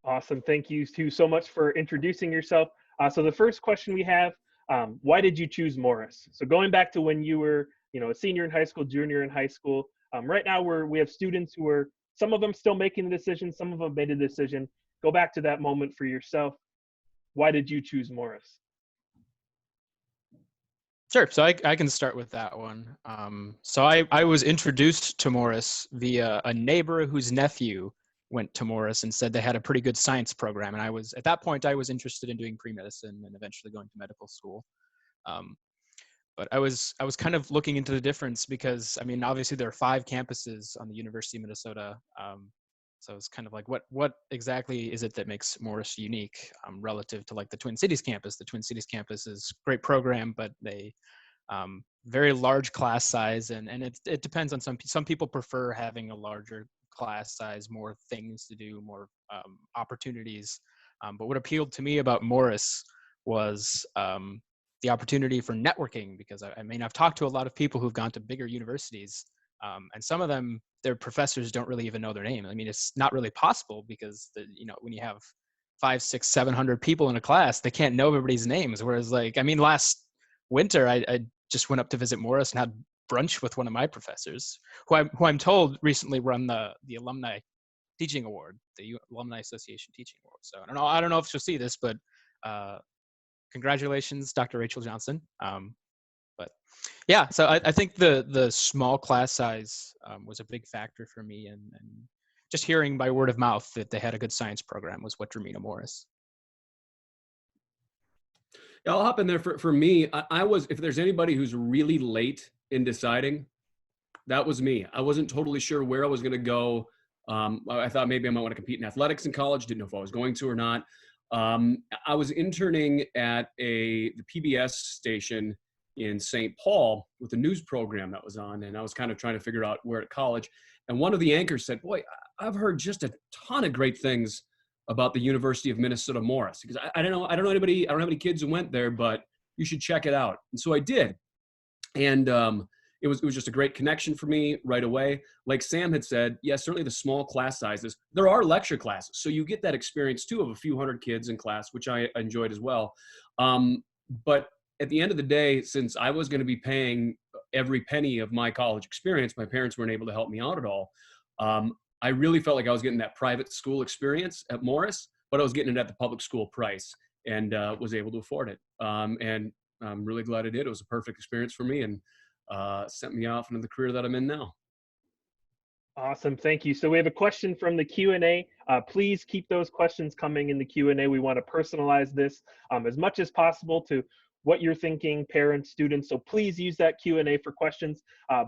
Awesome. Thank you too so much for introducing yourself. So the first question we have, why did you choose Morris? So going back to when you were, a senior in high school, junior in high school, right now we have students who are, some of them still making the decision, some of them made a decision. Go back to that moment for yourself. Why did you choose Morris? Sure. So I can start with that one. So I was introduced to Morris via a neighbor whose nephew went to Morris and said they had a pretty good science program. And at that point, I was interested in doing pre-medicine and eventually going to medical school. Um, but I was kind of looking into the difference because, I mean, obviously there are 5 campuses on the University of Minnesota. So it's kind of like, what exactly is it that makes Morris unique relative to like the Twin Cities campus? The Twin Cities campus is a great program, but they very large class size, and it depends on some people prefer having a larger class size, more things to do, more opportunities. But what appealed to me about Morris was the opportunity for networking, because I mean, I've talked to a lot of people who've gone to bigger universities, and some of them, their professors don't really even know their name. I mean, it's not really possible because when you have 500, 600, 700 people in a class, they can't know everybody's names. Whereas, like, I mean, last winter, I just went up to visit Morris and had brunch with one of my professors, who I'm told recently won the Alumni Teaching Award, the Alumni Association Teaching Award. So I don't know if she'll see this, but congratulations, Dr. Rachel Johnson. But yeah, so I think the small class size was a big factor for me, and just hearing by word of mouth that they had a good science program was what drew me to Morris. Yeah, I'll hop in there. For me, I was, if there's anybody who's really late in deciding, that was me. I wasn't totally sure where I was going to go. I thought maybe I might want to compete in athletics in college. Didn't know if I was going to or not. I was interning at the PBS station in St. Paul with a news program that was on, and I was kind of trying to figure out where at college. And one of the anchors said, "Boy, I've heard just a ton of great things about the University of Minnesota Morris, because I don't know anybody, I don't have any kids who went there, but you should check it out." And so I did. And it was just a great connection for me right away. Like Sam had said, yes, certainly the small class sizes. There are lecture classes, so you get that experience too of a few hundred kids in class, which I enjoyed as well. But at the end of the day, since I was going to be paying every penny of my college experience, my parents weren't able to help me out at all. I really felt like I was getting that private school experience at Morris, but I was getting it at the public school price, and was able to afford it. And I'm really glad I did. It was a perfect experience for me, and sent me off into the career that I'm in now. Awesome, thank you. So we have a question from the Q&A. Please keep those questions coming in the Q&A. We want to personalize this as much as possible to what you're thinking, parents, students. So please use that Q&A for questions.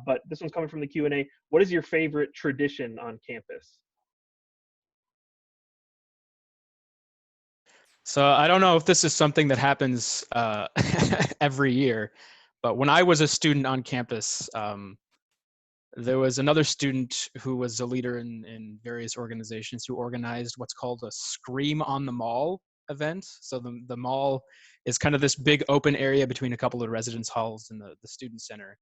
But this one's coming from the Q&A. What is your favorite tradition on campus? So I don't know if this is something that happens every year, but when I was a student on campus, there was another student who was a leader in various organizations who organized what's called a Scream on the Mall event. So the mall is kind of this big open area between a couple of residence halls and the student center.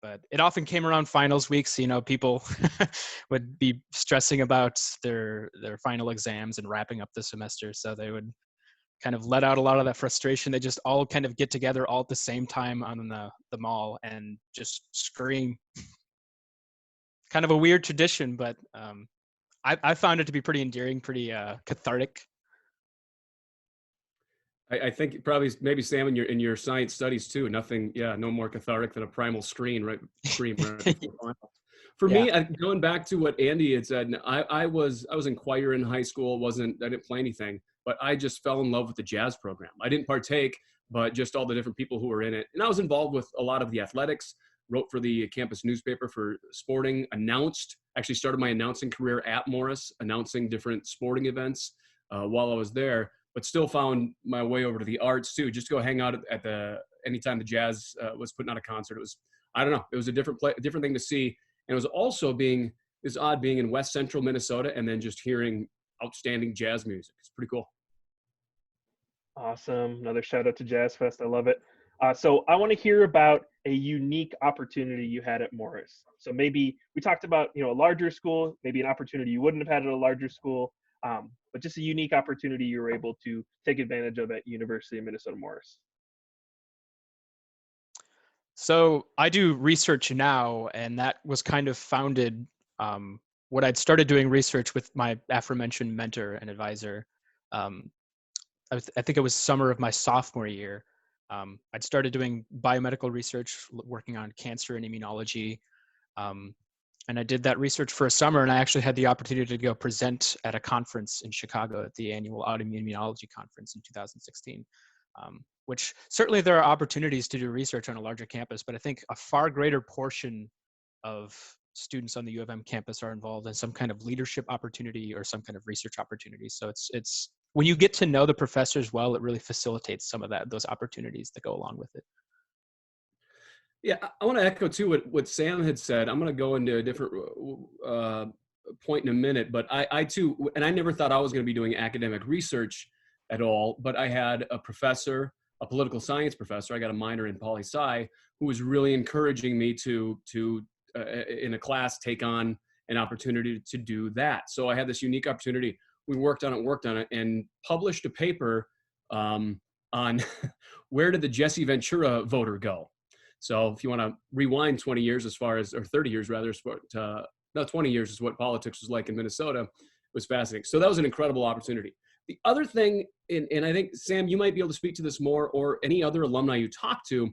But it often came around finals weeks, people would be stressing about their final exams and wrapping up the semester. So they would kind of let out a lot of that frustration. They just all kind of get together all at the same time on the mall and just scream. Kind of a weird tradition, but I found it to be pretty endearing, pretty cathartic. I think probably maybe Sam in your science studies too. Nothing, no more cathartic than a primal scream right before finals. For me, going back to what Andy had said, I was in choir in high school. I didn't play anything, but I just fell in love with the jazz program. I didn't partake, but just all the different people who were in it. And I was involved with a lot of the athletics, wrote for the campus newspaper for sporting, actually started my announcing career at Morris, announcing different sporting events while I was there, but still found my way over to the arts too, just to go hang out anytime the jazz was putting on a concert. It was, I don't know, it was a different thing to see. And it was also being in West Central Minnesota and then just hearing outstanding jazz music. It's pretty cool. Awesome. Another shout out to Jazz Fest. I love it. So I want to hear about a unique opportunity you had at Morris. So maybe we talked about, a larger school, maybe an opportunity you wouldn't have had at a larger school. but just a unique opportunity you were able to take advantage of at University of Minnesota Morris. So I do research now, and that was kind of founded what I'd started doing research with my aforementioned mentor and advisor. Um, I think it was summer of my sophomore year. I'd started doing biomedical research, working on cancer and immunology. And I did that research for a summer, and I actually had the opportunity to go present at a conference in Chicago at the annual Autoimmune Immunology Conference in 2016. Which certainly there are opportunities to do research on a larger campus, but I think a far greater portion of students on the U of M campus are involved in some kind of leadership opportunity or some kind of research opportunity. So it's when you get to know the professors well, it really facilitates some of those opportunities that go along with it. Yeah, I want to echo too what Sam had said. I'm going to go into a different point in a minute, but I too, and I never thought I was going to be doing academic research at all, but I had a professor, a political science professor, I got a minor in poli-sci, who was really encouraging me to in a class, take on an opportunity to do that. So I had this unique opportunity. We worked on it, and published a paper on where did the Jesse Ventura voter go? So if you want to rewind 20 years or 30 years rather, 20 years is what politics was like in Minnesota, it was fascinating. So that was an incredible opportunity. The other thing, and I think, Sam, you might be able to speak to this more, or any other alumni you talk to,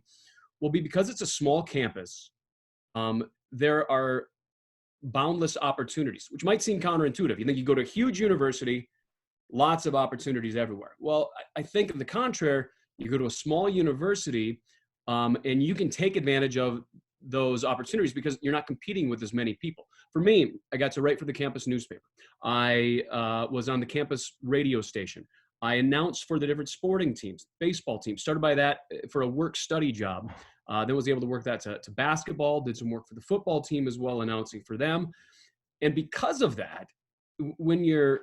will be because it's a small campus, there are boundless opportunities, which might seem counterintuitive. You think you go to a huge university, lots of opportunities everywhere. Well, I think on the contrary, you go to a small university, and you can take advantage of those opportunities because you're not competing with as many people. For me, I got to write for the campus newspaper. I was on the campus radio station. I announced for the different sporting teams, baseball teams, started by that for a work-study job. Then was able to work that to basketball, did some work for the football team as well, announcing for them. And because of that, when you're,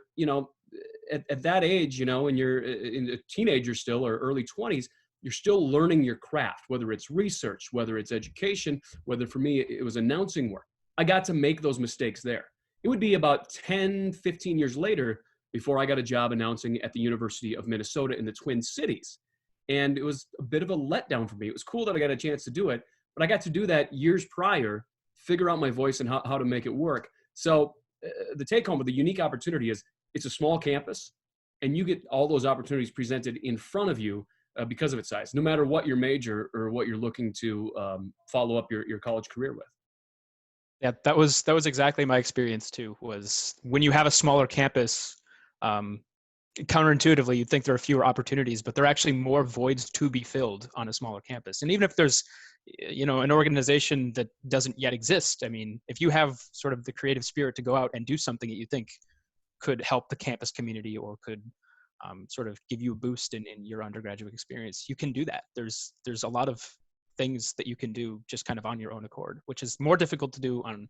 at that age, when you're in a teenager still or early 20s, you're still learning your craft, whether it's research, whether it's education, whether for me, it was announcing work. I got to make those mistakes there. It would be about 10, 15 years later before I got a job announcing at the University of Minnesota in the Twin Cities. And it was a bit of a letdown for me. It was cool that I got a chance to do it, but I got to do that years prior, figure out my voice and how to make it work. So the take home of the unique opportunity is it's a small campus and you get all those opportunities presented in front of you because of its size, no matter what your major or what you're looking to follow up your college career with. Yeah, that was exactly my experience too, was when you have a smaller campus, counterintuitively, you'd think there are fewer opportunities, but there are actually more voids to be filled on a smaller campus. And even if there's, an organization that doesn't yet exist, I mean, if you have sort of the creative spirit to go out and do something that you think could help the campus community or could sort of give you a boost in your undergraduate experience, you can do that. There's a lot of things that you can do just kind of on your own accord, which is more difficult to do on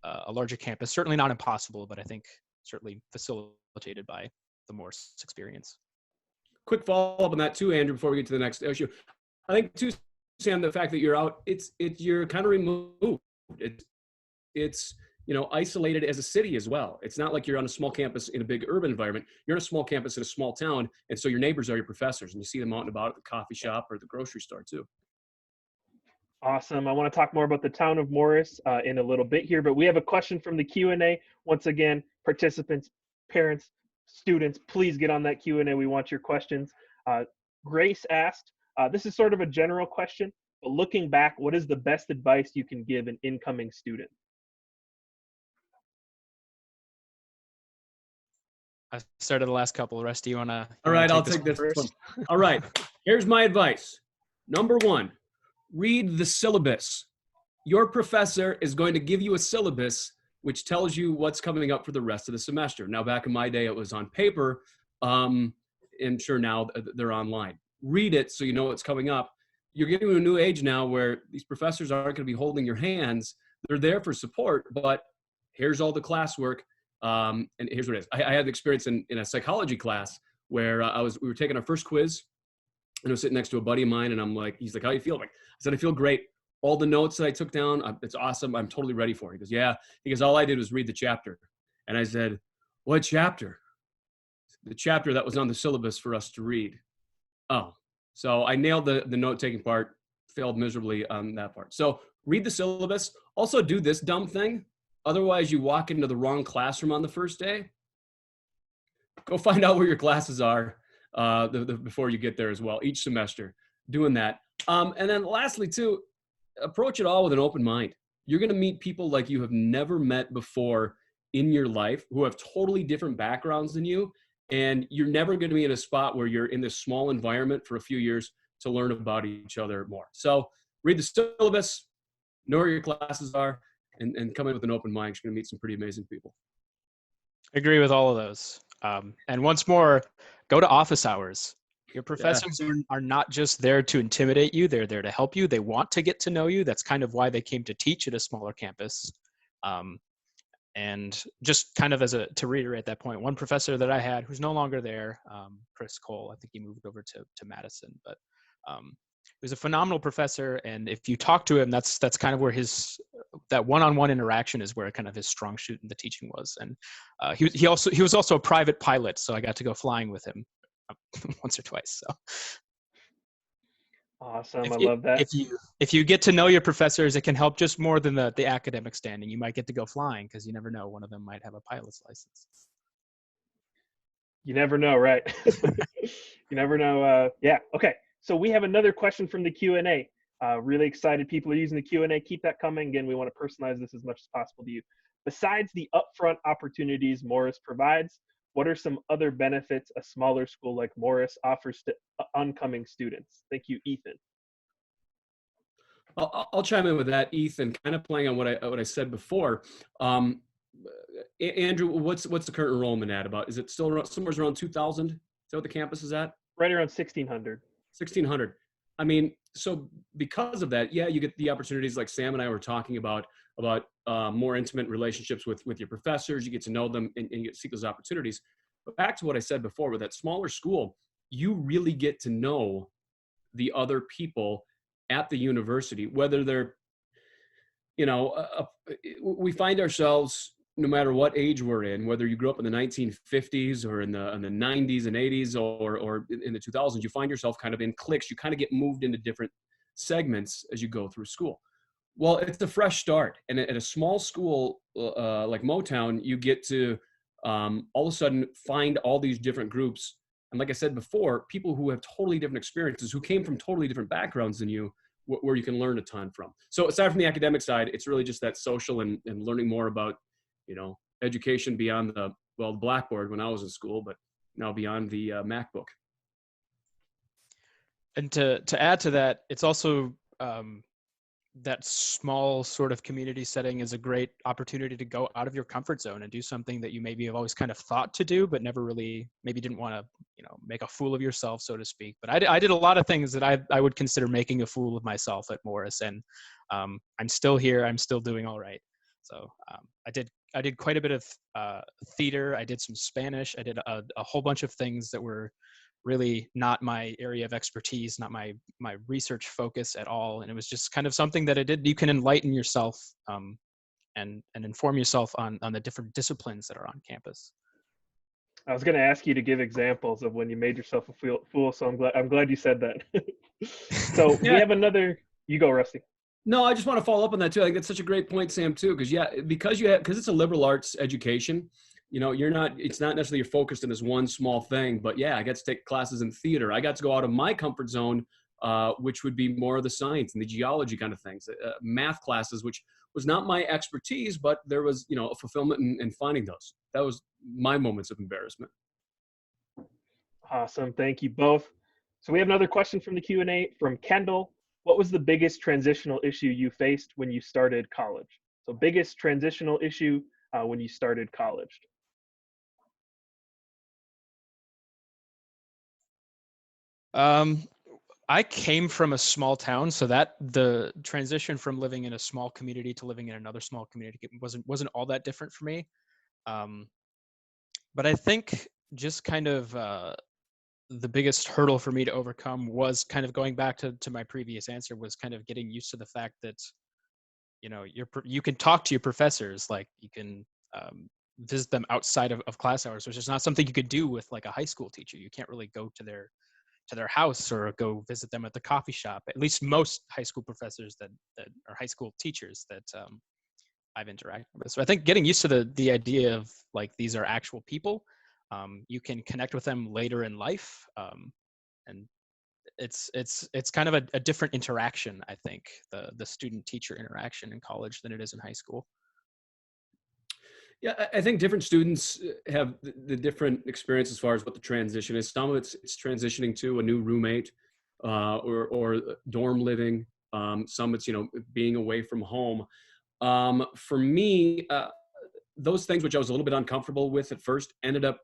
a larger campus. Certainly not impossible, but I think certainly facilitated by the Morris experience. Quick follow-up on that too, Andrew, before we get to the next issue. I think too, Sam, the fact that you're out, you're kind of removed. It's isolated as a city as well. It's not like you're on a small campus in a big urban environment. You're on a small campus in a small town, and so your neighbors are your professors, and you see them out and about at the coffee shop or the grocery store too. Awesome. I want to talk more about the town of Morris in a little bit here, but we have a question from the Q&A. Once again, participants, parents, students, please get on that Q&A. We want your questions. Grace asked, this is sort of a general question, but looking back, what is the best advice you can give an incoming student? I started the last couple. Rusty, you want to? All right, I'll take this one. All right, here's my advice. Number one, read the syllabus. Your professor is going to give you a syllabus which tells you what's coming up for the rest of the semester. Now, back in my day, it was on paper. And sure, now they're online. Read it so you know what's coming up. You're getting to a new age now where these professors aren't going to be holding your hands. They're there for support, but here's all the classwork. And here's what it is. I had an experience in a psychology class where we were taking our first quiz, and I was sitting next to a buddy of mine, and he's like, how you feel? I said, I feel great. All the notes that I took down, it's awesome. I'm totally ready for it. He goes, yeah. He goes, all I did was read the chapter. And I said, what chapter? the chapter that was on the syllabus for us to read. Oh, so I nailed the note-taking part, failed miserably on that part. So read the syllabus. Also do this dumb thing. Otherwise, you walk into the wrong classroom on the first day. Go find out where your classes are before you get there as well, each semester, doing that. And then lastly, too, approach it all with an open mind. You're going to meet people like you have never met before in your life who have totally different backgrounds than you. And you're never going to be in a spot where you're in this small environment for a few years to learn about each other more. So read the syllabus, know where your classes are, and come in with an open mind. You're going to meet some pretty amazing people. I agree with all of those. And once more, go to office hours. Your professors are not just there to intimidate you. They're there to help you. They want to get to know you. That's kind of why they came to teach at a smaller campus. And just kind of to reiterate that point, one professor that I had who's no longer there, Chris Cole, I think he moved over to Madison, but he was a phenomenal professor. And if you talk to him, that's kind of where that one-on-one interaction is where kind of his strong suit in the teaching was. And he was also a private pilot, so I got to go flying with him once or twice. So awesome. I love that. If you get to know your professors, it can help just more than the academic standing. You might get to go flying because you never know. One of them might have a pilot's license. You never know, right? You never know. Yeah. Okay. So we have another question from the Q&A. Really excited people are using the Q&A. Keep that coming. Again, we want to personalize this as much as possible to you. Besides the upfront opportunities Morris provides, what are some other benefits a smaller school like Morris offers to oncoming students? Thank you, Ethan. I'll chime in with that, Ethan, kind of playing on what I said before. Andrew, what's the current enrollment at about? Is it still somewhere around 2,000? Is that what the campus is at? Right around 1,600. 1,600. I mean, so because of that, yeah, you get the opportunities like Sam and I were talking about more intimate relationships with your professors. You get to know them and you get to seek those opportunities. But back to what I said before, with that smaller school, you really get to know the other people at the university, whether they're, we find ourselves, no matter what age we're in, whether you grew up in the 1950s or in the 90s and 80s or in the 2000s, you find yourself kind of in cliques. You kind of get moved into different segments as you go through school. Well, it's a fresh start. And at a small school like Motown, you get to all of a sudden find all these different groups. And like I said before, people who have totally different experiences, who came from totally different backgrounds than you, where you can learn a ton from. So aside from the academic side, it's really just that social and learning more about, education beyond the blackboard when I was in school, but now beyond the MacBook. And to add to that, it's also that small sort of community setting is a great opportunity to go out of your comfort zone and do something that you maybe have always kind of thought to do, but never really, maybe didn't want to, make a fool of yourself, so to speak. But I did a lot of things that I would consider making a fool of myself at Morris, and I'm still here. I'm still doing all right. So I did quite a bit of theater. I did some Spanish. I did a whole bunch of things that were really not my area of expertise, not my research focus at all. And it was just kind of something that I did. You can enlighten yourself and inform yourself on the different disciplines that are on campus. I was going to ask you to give examples of when you made yourself a fool. So I'm glad you said that. So yeah. We have another, you go, Rusty. No, I just want to follow up on that too. I think that's such a great point, Sam, too, because it's a liberal arts education. It's not necessarily you're focused in this one small thing, but yeah, I got to take classes in theater. I got to go out of my comfort zone, which would be more of the science and the geology kind of things, math classes, which was not my expertise, but there was, a fulfillment in finding those. That was my moments of embarrassment. Awesome. Thank you both. So we have another question from the Q&A from Kendall. What was the biggest transitional issue you faced when you started college? So biggest transitional issue when you started college. I came from a small town, so that the transition from living in a small community to living in another small community wasn't all that different for me. But I think just kind of the biggest hurdle for me to overcome was kind of going back to my previous answer, was kind of getting used to the fact that, you can talk to your professors, like you can visit them outside of class hours, which is not something you could do with like a high school teacher. You can't really go to their house or go visit them at the coffee shop. At least most high school professors that are high school teachers that I've interacted with. So I think getting used to the idea of like these are actual people. You can connect with them later in life, and it's kind of a different interaction. I think the student teacher interaction in college than it is in high school. Yeah, I think different students have the different experience as far as what the transition is. Some of it's transitioning to a new roommate or dorm living. Some it's being away from home. For me, those things which I was a little bit uncomfortable with at first ended up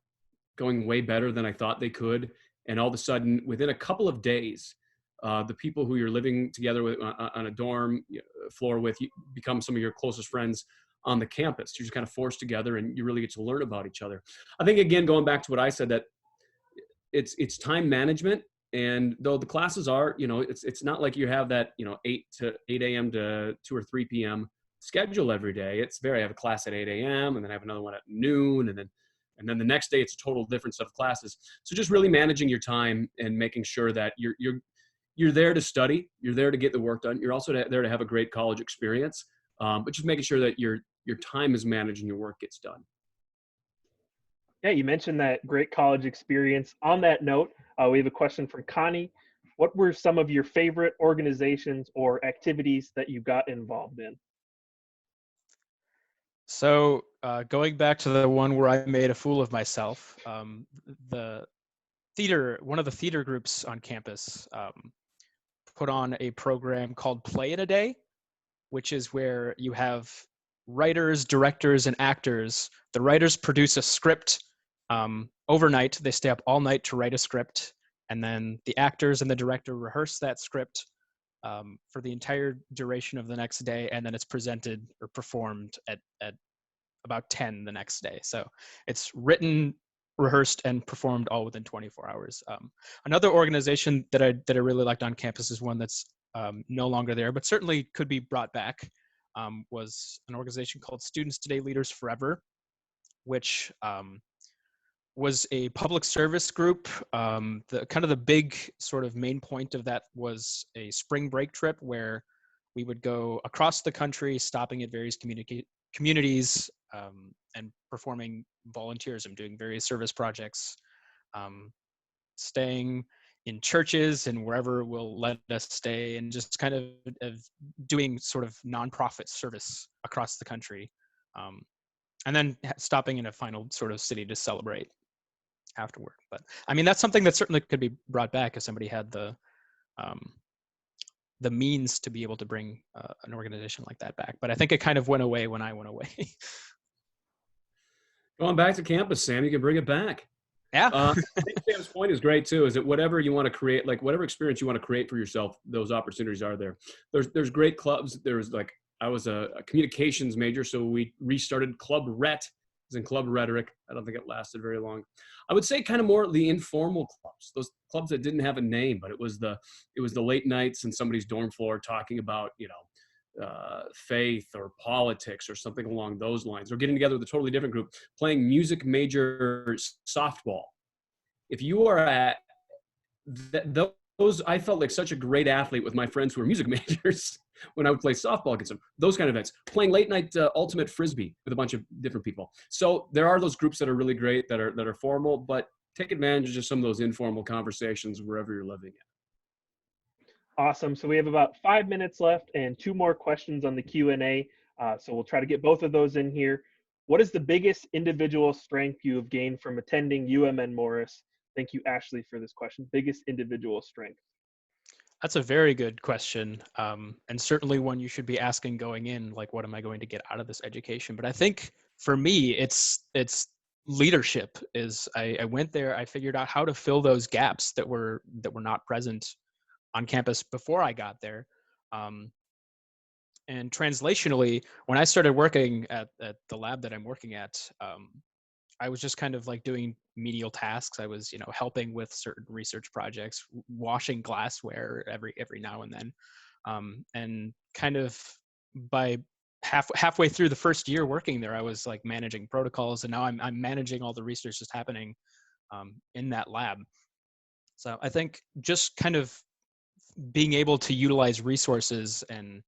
going way better than I thought they could. And all of a sudden, within a couple of days, the people who you're living together with on a dorm floor with become some of your closest friends on the campus. You're just kind of forced together and you really get to learn about each other. I think, again, going back to what I said, that it's time management. And though the classes are, it's not like you have that, 8 a.m. to 2 or 3 p.m. schedule every day. It's I have a class at 8 a.m. and then I have another one at noon. And then the next day it's a total different set of classes. So just really managing your time and making sure that you're there to study, you're there to get the work done. You're also there to have a great college experience, but just making sure that your time is managed and your work gets done. Yeah, you mentioned that great college experience. On that note, we have a question from Connie. What were some of your favorite organizations or activities that you got involved in? So going back to the one where I made a fool of myself, one of the theater groups on campus put on a program called Play in a Day, which is where you have writers, directors, and actors. The writers produce a script overnight. They stay up all night to write a script, and then the actors and the director rehearse that script for the entire duration of the next day, and then it's presented or performed at about 10 the next day. So it's written, rehearsed, and performed all within 24 hours. Another organization that I really liked on campus is one that's no longer there, but certainly could be brought back, was an organization called Students Today, Leaders Forever, which was a public service group. The big sort of main point of that was a spring break trip where we would go across the country, stopping at various communities and performing volunteerism, doing various service projects, staying in churches and wherever will let us stay, and just kind of doing sort of nonprofit service across the country, and then stopping in a final sort of city to celebrate afterward. But I mean, that's something that certainly could be brought back if somebody had the means to be able to bring an organization like that back. But I think it kind of went away when I went away. Going back to campus, Sam, you can bring it back. Yeah. I think Sam's point is great too, is that whatever you want to create, like whatever experience you want to create for yourself, those opportunities are there. There's great clubs. There's like, I was a communications major, so we restarted Club Rhet, as in Club Rhetoric. I don't think it lasted very long. I would say kind of more the informal clubs, those clubs that didn't have a name, but it was the late nights in somebody's dorm floor talking about, faith or politics or something along those lines, or getting together with a totally different group, playing music major softball. If you are at those, I felt like such a great athlete with my friends who were music majors when I would play softball against them. Those kind of events, playing late night ultimate frisbee with a bunch of different people. So there are those groups that are really great, that are formal, but take advantage of just some of those informal conversations wherever you're living at. Awesome. So we have about 5 minutes left and 2 more questions on the Q&A. So we'll try to get both of those in here. What is the biggest individual strength you have gained from attending UMN Morris? Thank you, Ashley, for this question. Biggest individual strength. That's a very good question, and certainly one you should be asking going in, like, what am I going to get out of this education? But I think for me, it's leadership. I went there, I figured out how to fill those gaps that were not present on campus before I got there. And translationally, when I started working at the lab that I'm working at, I was just kind of like doing menial tasks. I was, helping with certain research projects, washing glassware every now and then. And kind of by halfway through the first year working there, I was like managing protocols, and now I'm managing all the research that's happening in that lab. So I think just kind of being able to utilize resources, and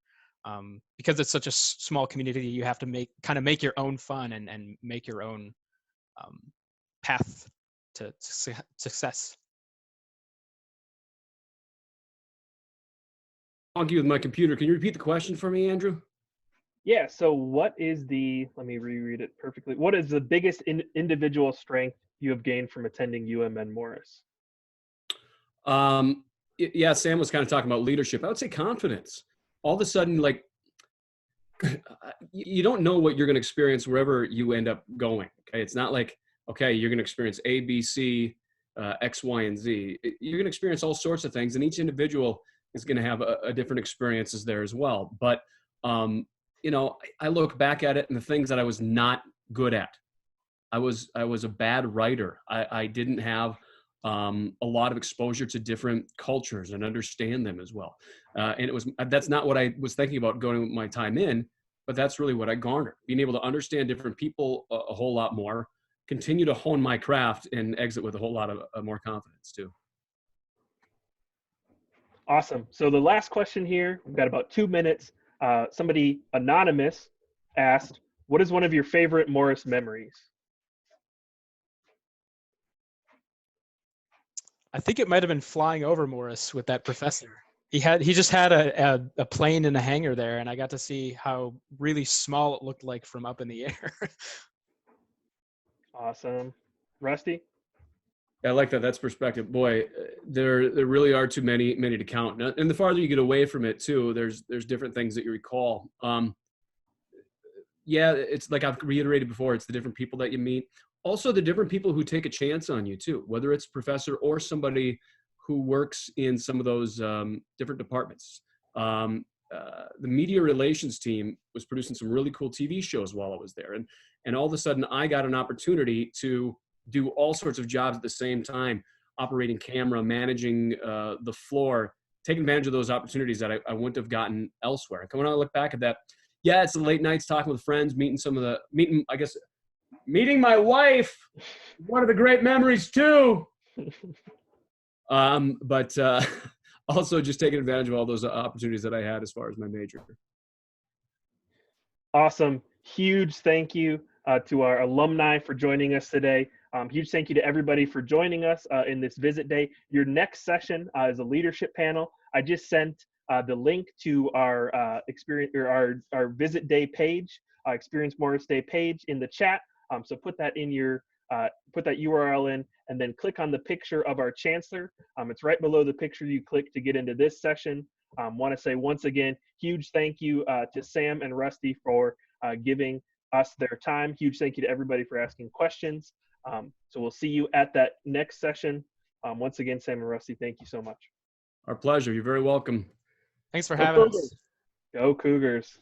because it's such a small community, you have to make your own fun and make your own path to success. Monkey with my computer. Can you repeat the question for me, Andrew? Yeah. So what is let me reread it perfectly. What is the biggest individual strength you have gained from attending UMN Morris? Yeah, Sam was kind of talking about leadership. I would say confidence. All of a sudden, like, you don't know what you're going to experience wherever you end up going. Okay. It's not like, okay, you're going to experience A, B, C, X, Y, and Z. You're going to experience all sorts of things, and each individual is going to have a different experiences there as well. But, I look back at it, and the things that I was not good at. I was a bad writer. I didn't have a lot of exposure to different cultures and understand them as well. And that's not what I was thinking about going my time in, but that's really what I garnered. Being able to understand different people a whole lot more, continue to hone my craft, and exit with a whole lot of more confidence too. Awesome. So the last question here, we've got about 2 minutes. Somebody anonymous asked, what is one of your favorite Morris memories? I think it might have been flying over Morris with that professor. He just had a plane in a hangar there, and I got to see how really small it looked like from up in the air. Awesome. Rusty? I like that. That's perspective. Boy, there really are too many to count. And the farther you get away from it too, there's different things that you recall. Yeah, it's like I've reiterated before, it's the different people that you meet. Also the different people who take a chance on you too, whether it's professor or somebody who works in some of those different departments. The media relations team was producing some really cool TV shows while I was there. And all of a sudden I got an opportunity to do all sorts of jobs at the same time, operating camera, managing the floor, taking advantage of those opportunities that I wouldn't have gotten elsewhere. And when I look back at that, yeah, it's the late nights talking with friends, meeting my wife, one of the great memories too. But also just taking advantage of all those opportunities that I had as far as my major. Awesome. Huge thank you to our alumni for joining us today. Huge thank you to everybody for joining us in this visit day. Your next session is a leadership panel. I just sent the link to our experience or our visit day page, Experience Morris Day page in the chat. So put that in your put that URL in, and then click on the picture of our chancellor. It's right below the picture you click to get into this session. Want to say once again, huge thank you to Sam and Rusty for giving us their time. Huge thank you to everybody for asking questions. So we'll see you at that next session. Once again, Sam and Rusty, thank you so much. Our pleasure. You're very welcome. Thanks for having us. Go Cougars.